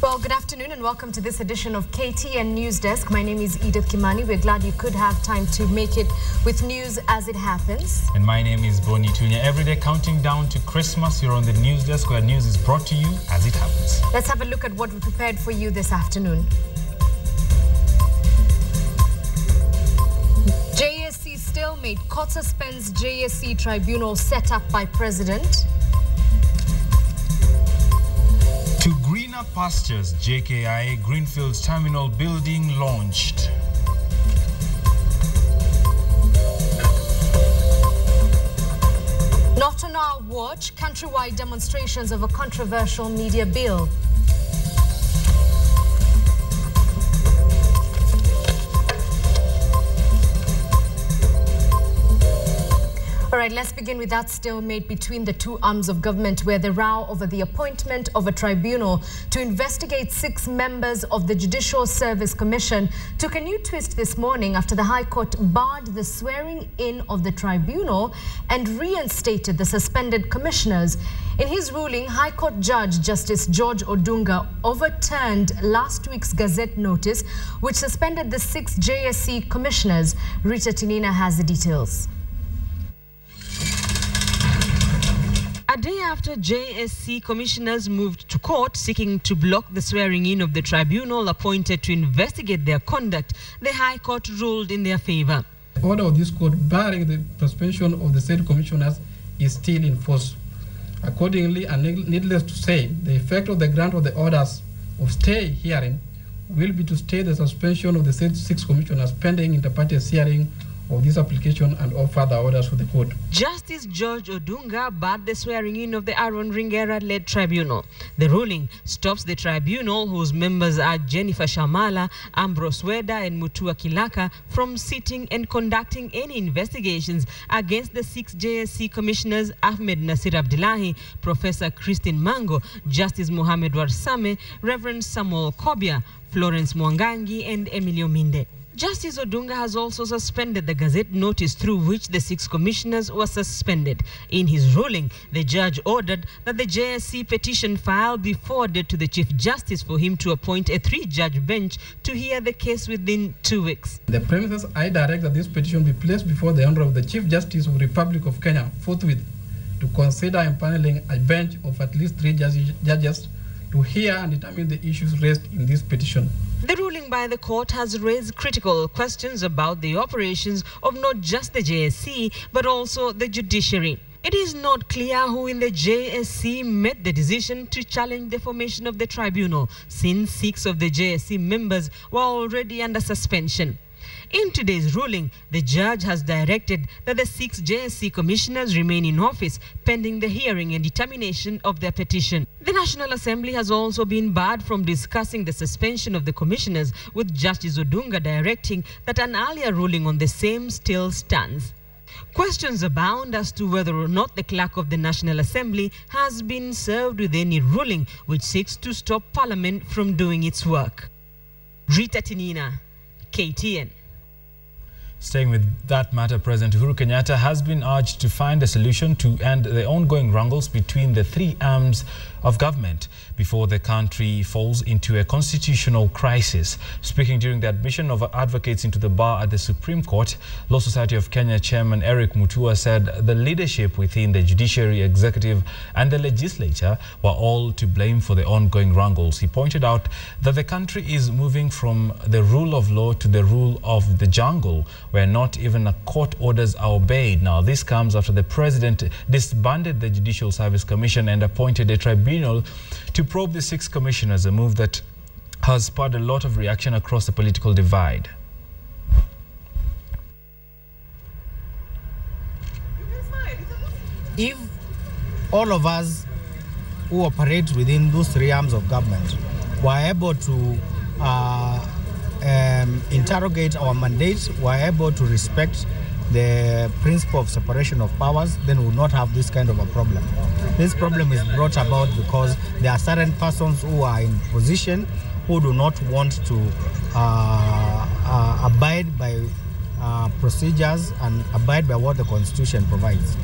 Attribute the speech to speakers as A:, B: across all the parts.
A: Well, good afternoon and welcome to this edition of KTN News Desk. My name is Edith Kimani. We're glad you could have time to make it with news as it happens.
B: And my name is Boni Tunya. Every day counting down to Christmas, you're on the News Desk where news is brought to you as it happens.
A: Let's have a look at what we prepared for you this afternoon. JSC stalemate. Court suspends JSC tribunal set up by President.
B: To greener pastures, JKIA Greenfields Terminal building launched.
A: Not on our watch, countrywide demonstrations of a controversial media bill. All right, let's begin with that stalemate between the two arms of government, where the row over the appointment of a tribunal to investigate 6 members of the Judicial Service Commission took a new twist this morning after the High Court barred the swearing in of the tribunal and reinstated the suspended commissioners. In his ruling, High Court Judge Justice George Odunga overturned last week's Gazette notice, which suspended the 6 JSC commissioners. Rita Tinina has the details.
C: A day after JSC commissioners moved to court seeking to block the swearing-in of the tribunal appointed to investigate their conduct, the High Court ruled in their favor.
D: The order of this court barring the suspension of the said commissioners is still in force. Accordingly, and needless to say, the effect of the grant of the orders of stay hearing will be to stay the suspension of the said 6 commissioners pending inter partes hearing of this application and all further orders for the court.
C: Justice George Odunga barred the swearing-in of the Aaron Ringera-led tribunal. The ruling stops the tribunal, whose members are Jennifer Shamala, Ambrose Weda and Mutua Kilaka, from sitting and conducting any investigations against the 6 JSC commissioners Ahmed Nasir Abdullahi, Professor Christine Mango, Justice Mohamed Warsame, Reverend Samuel Kobia, Florence Mwangangi and Emilio Minde. Justice Odunga has also suspended the Gazette notice through which the 6 commissioners were suspended. In his ruling, the judge ordered that the JSC petition file be forwarded to the Chief Justice for him to appoint a 3-judge bench to hear the case within 2 weeks.
D: The premises, I direct that this petition be placed before the Honour of the Chief Justice of the Republic of Kenya forthwith to consider impaneling a bench of at least 3 judges to hear and determine the issues raised in this petition.
C: The ruling by the court has raised critical questions about the operations of not just the JSC, but also the judiciary. It is not clear who in the JSC made the decision to challenge the formation of the tribunal, since 6 of the JSC members were already under suspension. In today's ruling, the judge has directed that the 6 JSC commissioners remain in office pending the hearing and determination of their petition. The National Assembly has also been barred from discussing the suspension of the commissioners, with Justice Odunga directing that an earlier ruling on the same still stands. Questions abound as to whether or not the clerk of the National Assembly has been served with any ruling which seeks to stop Parliament from doing its work. Rita Tinina, KTN.
B: Staying with that matter, President Uhuru Kenyatta has been urged to find a solution to end the ongoing wrangles between the 3 arms of government before the country falls into a constitutional crisis. Speaking during the admission of advocates into the bar at the Supreme Court, Law Society of Kenya Chairman Eric Mutua said the leadership within the judiciary, executive and the legislature were all to blame for the ongoing wrangles. He pointed out that the country is moving from the rule of law to the rule of the jungle, where not even a court orders are obeyed. Now, this comes after the president disbanded the Judicial Service Commission and appointed a tribunal to probe the 6 commissioners, a move that has spurred a lot of reaction across the political divide.
E: If all of us who operate within those 3 arms of government were able to interrogate our mandate, were able to respect the principle of separation of powers, then we will not have this kind of a problem. This problem is brought about because there are certain persons who are in position who do not want to abide by procedures and abide by what the Constitution provides.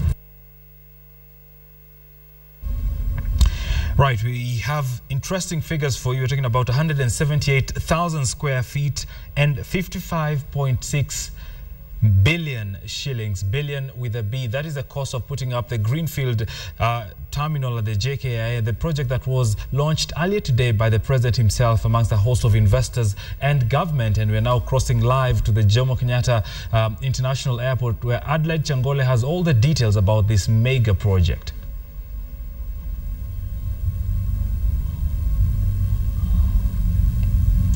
B: Right, we have interesting figures for you. We're talking about 178,000 square feet and 55.6 billion shillings, billion with a B. That is the cost of putting up the Greenfield terminal at the JKIA, the project that was launched earlier today by the president himself amongst a host of investors and government. And we're now crossing live to the Jomo Kenyatta International Airport, where Adelaide Changole has all the details about this mega project.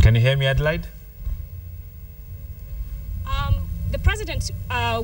B: Can you hear me, Adelaide?
F: The president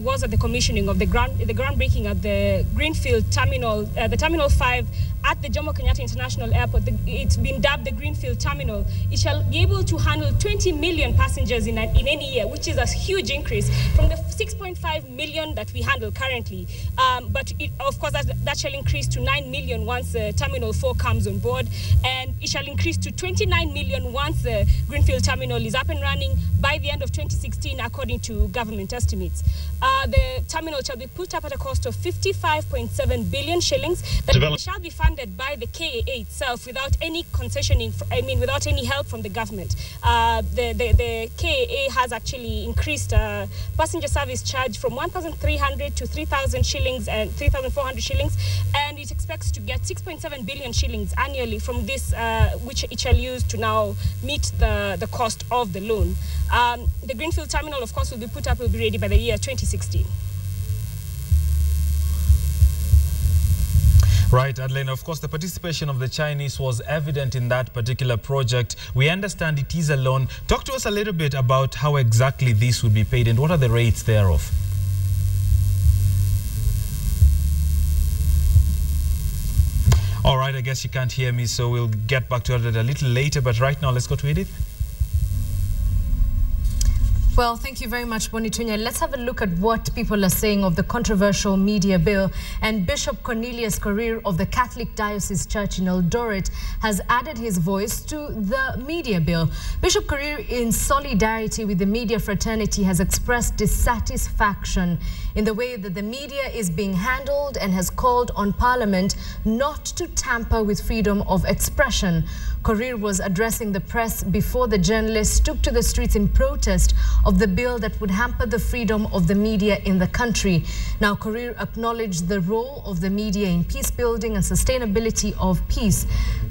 F: was at the commissioning of the groundbreaking at the Greenfield Terminal, the Terminal 5 at the Jomo Kenyatta International Airport. It's been dubbed the Greenfield Terminal. It shall be able to handle 20 million passengers in any year, which is a huge increase from the 6.5 million that we handle currently. But of course, that shall increase to 9 million once Terminal 4 comes on board, and it shall increase to 29 million once the Greenfield Terminal is up and running by the end of 2016, according to government estimates. The terminal shall be put up at a cost of 55.7 billion shillings that shall be funded by the KAA itself without any concessioning, without any help from the government. The KAA has actually increased passenger service charge from 1,300 to 3,000 shillings and 3,400 shillings, and it expects to get 6.7 billion shillings annually from this, which it shall use to now meet the cost of the loan. The Greenfield Terminal, of course, will be ready by the year 2016.
B: Right, Adeline. Of course, the participation of the Chinese was evident in that particular project. We understand it is a loan. Talk to us a little bit about how exactly this would be paid and what are the rates thereof. All right, I guess you can't hear me, so we'll get back to it a little later. But right now, let's go to Edith.
A: Well, thank you very much, Bonitunya. Let's have a look at what people are saying of the controversial media bill. And Bishop Cornelius Korir of the Catholic Diocese Church in Eldoret has added his voice to the media bill. Bishop Korir, in solidarity with the media fraternity, has expressed dissatisfaction in the way that the media is being handled and has called on Parliament not to tamper with freedom of expression. Korir was addressing the press before the journalists took to the streets in protest of the bill that would hamper the freedom of the media in the country. Now, Korir acknowledged the role of the media in peace building and sustainability of peace.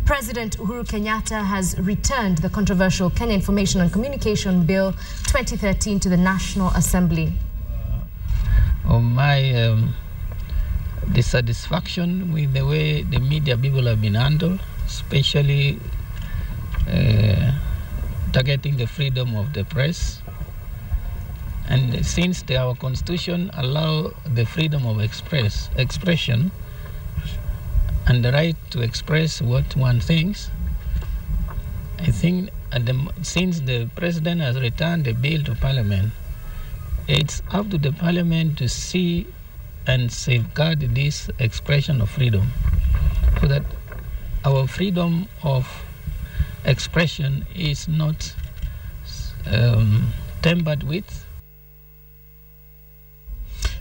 A: President Uhuru Kenyatta has returned the controversial Kenya Information and Communication Bill 2013 to the National Assembly.
G: My dissatisfaction with the way the media people have been handled, especially targeting the freedom of the press. And since our constitution allows the freedom of expression and the right to express what one thinks, I think since the president has returned the bill to Parliament, it's up to the Parliament to see and safeguard this expression of freedom so that our freedom of expression is not tampered with.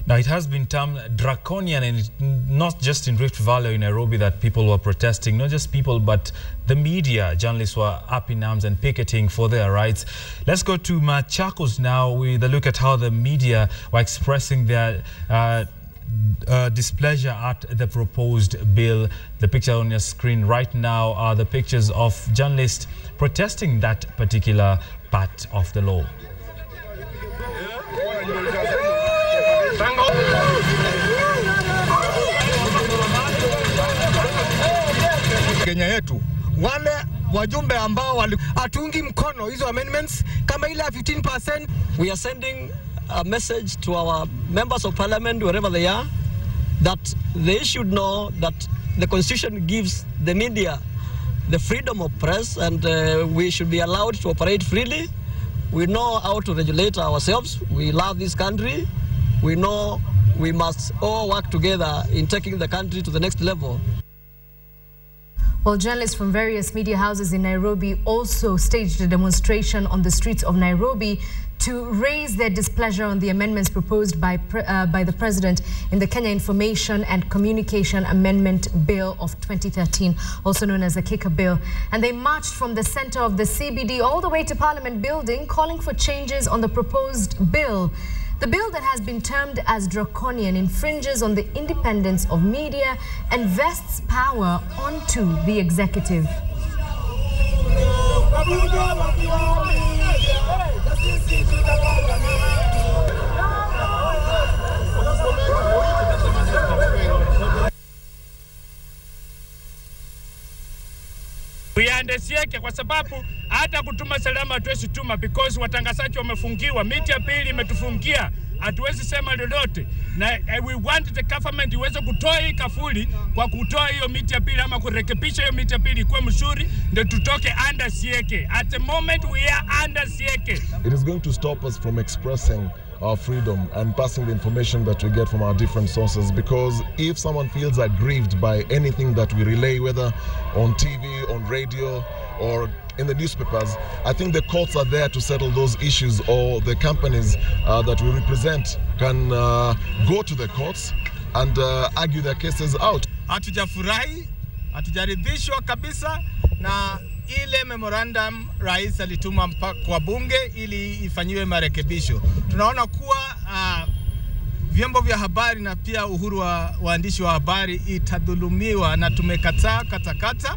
B: Now, it has been termed draconian, and not just in Rift Valley or in Nairobi that people were protesting. Not just people, but the media, journalists were up in arms and picketing for their rights. Let's go to Machakos now with a look at how the media were expressing their displeasure at the proposed bill. The picture on your screen right now are the pictures of journalists protesting that particular part of the law.
H: Kenya yetu wale wajumbe ambao hatungi mkono hizo amendments kama ile 15%.
I: We are sending a message to our members of parliament wherever they are that they should know that the constitution gives the media the freedom of press, and we should be allowed to operate freely. We know how to regulate ourselves. We love this country. We know we must all work together in taking the country to the next level.
A: Well, journalists from various media houses in Nairobi also staged a demonstration on the streets of Nairobi to raise their displeasure on the amendments proposed by the President in the Kenya Information and Communication Amendment Bill of 2013, also known as the Kicker Bill. And they marched from the center of the CBD all the way to Parliament building, calling for changes on the proposed bill. The bill that has been termed as draconian infringes on the independence of media and vests power onto the executive.
J: Sieke kwa sababu hata kutuma salama hatuwezi tuma because watangazaji wamefungiwa, miti ya pili imetufungia, hatuwezi sema lolote. Na we want the government iweze kutoa hii kafuli kwa kutoa hiyo miti ya pili ama kurekebisha hiyo miti ya pili kwa mzuri ndio tutoke under Sieke. At the moment we are under Sieke.
K: It is going to stop us from expressing our freedom and passing the information that we get from our different sources, because if someone feels aggrieved by anything that we relay, whether on TV, on radio, or in the newspapers, I think the courts are there to settle those issues, or the companies that we represent can go to the courts and argue their cases out.
L: Hatujafurahi, hatujaridhishwa kabisa na ile memorandum rais alituma kwa bunge ili ifanyiwe marekebisho. Tunaona kuwa vyombo vya habari na pia uhuru wa waandishi wa habari itadhulumiwa na tumekataa katakata.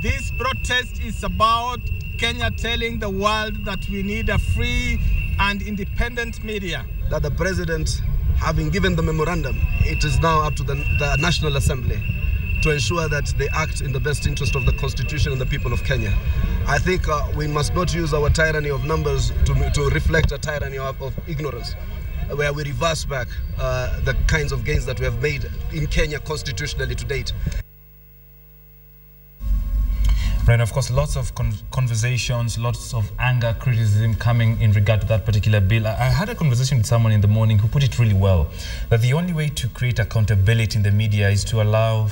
L: This protest is about Kenya telling the world that we need a free and independent media.
M: That the president, having given the memorandum, it is now up to the National Assembly to ensure that they act in the best interest of the Constitution and the people of Kenya. I think we must not use our tyranny of numbers to reflect a tyranny of ignorance, where we reverse back the kinds of gains that we have made in Kenya constitutionally to date.
B: Right, of course, lots of conversations, lots of anger, criticism coming in regard to that particular bill. I had a conversation with someone in the morning who put it really well, that the only way to create accountability in the media is to allow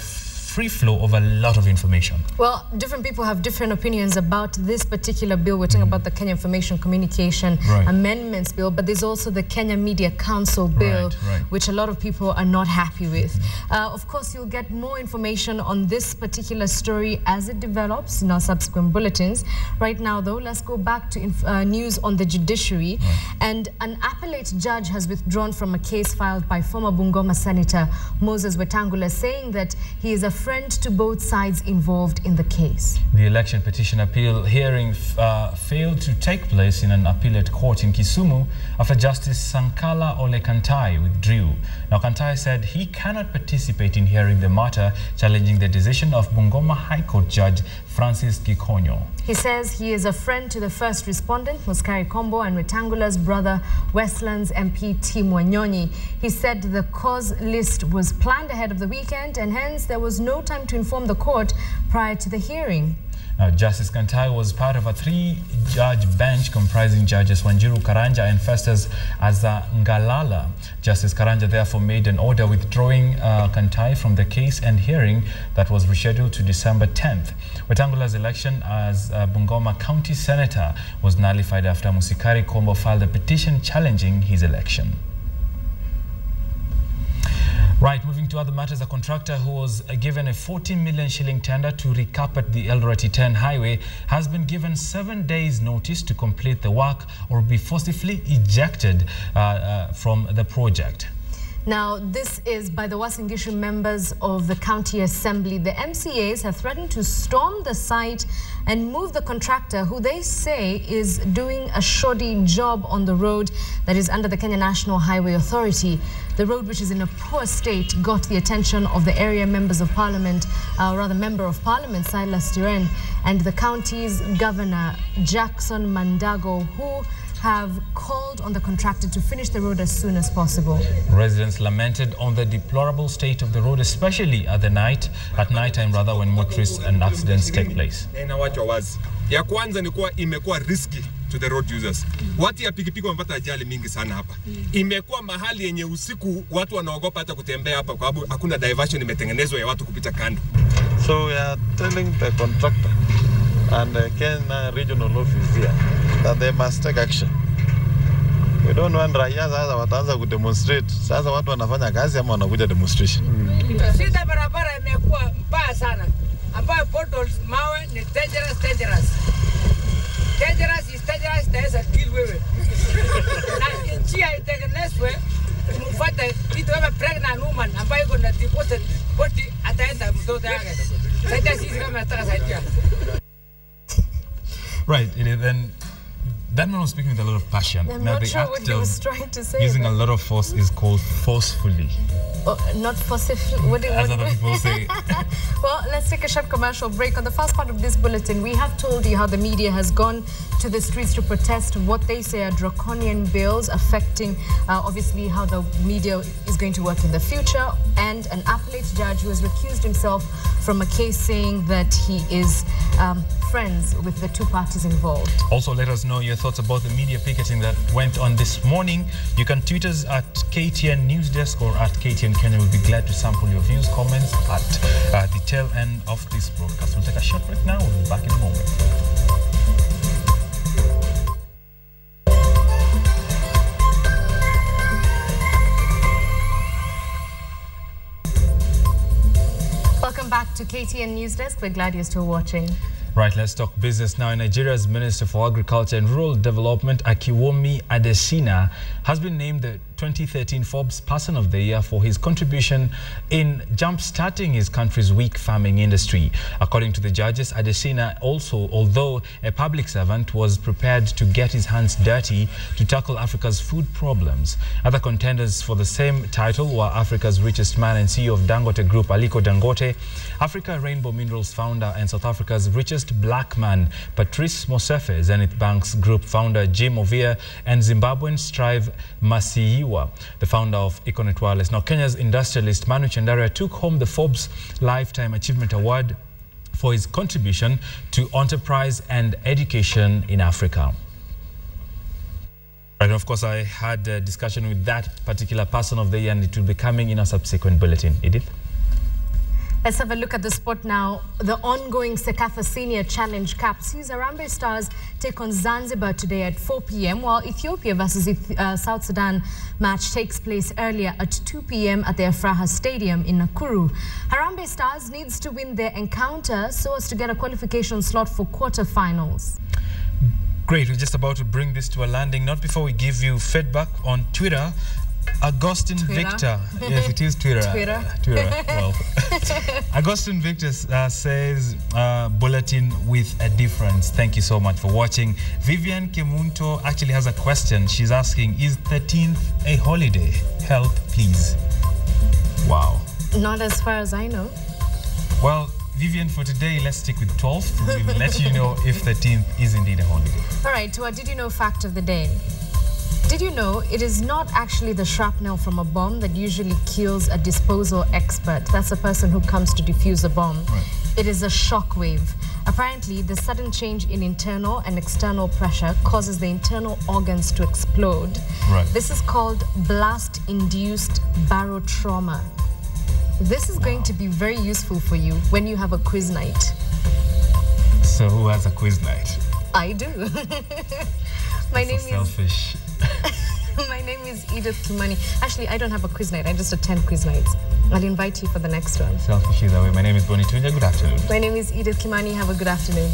B: free flow of a lot of information. Well,
A: different people have different opinions about this particular bill. We're talking about the Kenya Information Communication Amendments Bill, but there's also the Kenya Media Council Bill, which a lot of people are not happy with. Of course, you'll get more information on this particular story as it develops in our subsequent bulletins. Right now, though, let's go back to news on the judiciary. And an appellate judge has withdrawn from a case filed by former Bungoma Senator Moses Wetangula, saying that he is a friend to both sides involved in the case.
B: The election petition appeal hearing failed to take place in an appellate court in Kisumu after Justice Sankala Ole Kantai withdrew. Now, Kantai said he cannot participate in hearing the matter, challenging the decision of Bungoma High Court Judge Francis Gikonyo.
A: He says he is a friend to the first respondent, Muskari Kombo, and Wetangula's brother, Westlands MP Tim Wanyonyi. He said the cause list was planned ahead of the weekend, and hence there was no time to inform the court prior to the hearing.
B: Justice Kantai was part of a three-judge bench comprising Judges Wanjiru Karanja and Festus Azangalala. Justice Karanja therefore made an order withdrawing Kantai from the case and hearing that was rescheduled to December 10th. Wetangula's election as Bungoma County Senator was nullified after Musikari Kombo filed a petition challenging his election. Right, moving to other matters, a contractor who was given a 14 million shilling tender to recarpet the Eldoret-10 highway has been given 7 days notice to complete the work or be forcibly ejected from the project.
A: Now, this is by the Uasin Gishu members of the County Assembly. The MCAs have threatened to storm the site and move the contractor, who they say is doing a shoddy job on the road that is under the Kenya National Highway Authority. The road, which is in a poor state, got the attention of the area members of parliament, Member of Parliament Silas Duren, and the county's Governor Jackson Mandago, who have called on the contractor to finish the road as soon as possible.
B: Residents lamented on the deplorable state of the road, especially at nighttime when motorists and accidents take place.
N: Ya kwanza ni kuwa imekuwa risky to the road users. Watu ya pikipiki wamepata ajali mingi sana hapa. Imekuwa mahali yenye usiku watu wanaogopa hata kutembea hapa kwa sababu hakuna diversion imetengenezwa ya watu kupita kando.
O: So we are telling the contractor and the Kenya regional office here that they must take action We don't want raia sasa wataanza kudemonstrate. Sasa watu wanafanya kazi ama wanakuja demonstration.
P: Shida barabara imekuwa mbaya sana. Ambayo potholes mawe ni dangerous. Dangerous itaweza kill wewe. Na njia itengenezwe mfuate kitu kama pregnant woman ambayo iko na deposit body ataenda mtoto yake. Sasa sisi kama nataka saidia.
B: Right, then that man was speaking with a lot of passion.
A: I'm
B: now
A: not
B: the
A: sure
B: act
A: what he was trying to say.
B: Using a lot of force is called forcefully.
A: Not forcefully. What
B: As other people say.
A: Well, let's take a short commercial break. On the first part of this bulletin, we have told you how the media has gone to the streets to protest what they say are draconian bills affecting, obviously, how the media is going to work in the future, and an appellate judge who has recused himself from a case saying that he is friends with the two parties involved.
B: Also, let us know your thoughts about the media picketing that went on this morning. You can tweet us at KTN News Desk or at KTN Kenya. We'll be glad to sample your views, comments at the tail end of this broadcast. We'll take a short break now. We'll be back in a moment.
A: Welcome back to KTN News Desk. We're glad you're still watching.
B: Right, let's talk business now. Nigeria's Minister for Agriculture and Rural Development, Akiwomi Adesina, has been named the 2013 Forbes Person of the Year for his contribution in jump-starting his country's weak farming industry. According to the judges, Adesina also, although a public servant, was prepared to get his hands dirty to tackle Africa's food problems. Other contenders for the same title were Africa's richest man and CEO of Dangote Group, Aliko Dangote, Africa Rainbow Minerals founder and South Africa's richest black man, Patrice Motsepe, Zenith Bank's group founder, Jim Ovia, and Zimbabwean Strive Masiyiwa, the founder of Econet Wireless. Now, Kenya's industrialist Manu Chandaria took home the Forbes Lifetime Achievement Award for his contribution to enterprise and education in Africa. And of course, I had a discussion with that particular person of the year, and it will be coming in a subsequent bulletin. Edith?
A: Let's have a look at the sport now. The ongoing Sekafa Senior Challenge Cup sees Harambee Stars take on Zanzibar today at 4 p.m, while Ethiopia versus South Sudan match takes place earlier at 2 p.m. at the Afraha Stadium in Nakuru. Harambee Stars needs to win their encounter so as to get a qualification slot for quarterfinals.
B: Great, we're just about to bring this to a landing. Not before we give you feedback on Twitter. Augustine Victor. Yes, it is Twitter.
A: Twitter.
B: Well, Augustine Victor says, bulletin with a difference. Thank you so much for watching. Vivian Kemunto actually has a question. She's asking, is 13th a holiday? Help, please. Wow.
A: Not as far as I know.
B: Well, Vivian, for today, let's stick with 12th. We'll let you know if 13th is indeed a holiday.
A: All right, to our Did You Know fact of the day. Did you know it is not actually the shrapnel from a bomb that usually kills a disposal expert? That's a person who comes to defuse a bomb.
B: Right.
A: It is a shock wave. Apparently, the sudden change in internal and external pressure causes the internal organs to explode.
B: Right.
A: This is called blast-induced barotrauma. This is going to be very useful for you when you have a quiz night.
B: So who has a quiz night?
A: I do. My name
B: selfish.
A: My name is Edith Kimani. Actually, I don't have a quiz night. I just attend quiz nights. I'll invite you for the next one.
B: Selfish either way. My name is Bonnie Tunja. Good afternoon.
A: My name is Edith Kimani. Have a good afternoon.